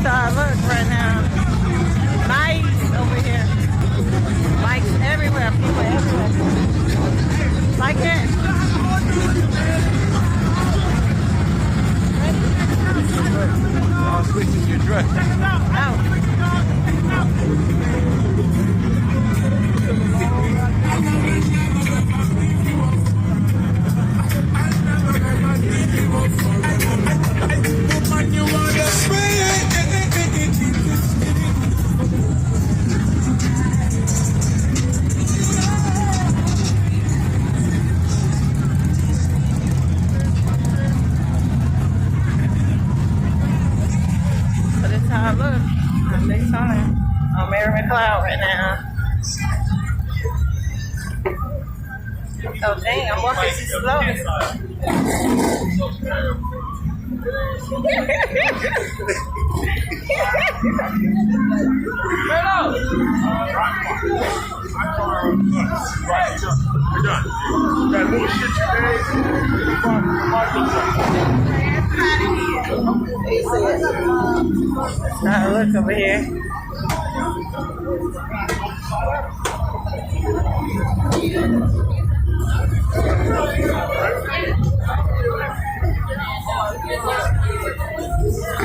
how I look right now. Mics over here. Mics everywhere. People everywhere. Like that. I'll switch to your dress. But it's how I look. I'm Daytona. I'm Mary McLeod right now. Oh dang, I'm walking too slow. Now look over here.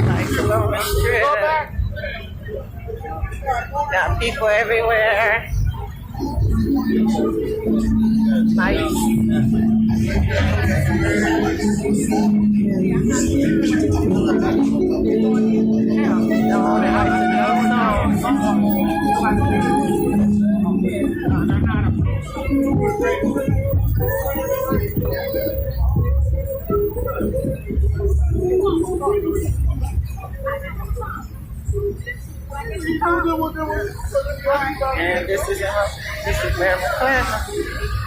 Nice along the strip. Got people everywhere. Nice. Don't want to like to know and this is Mary McLeod.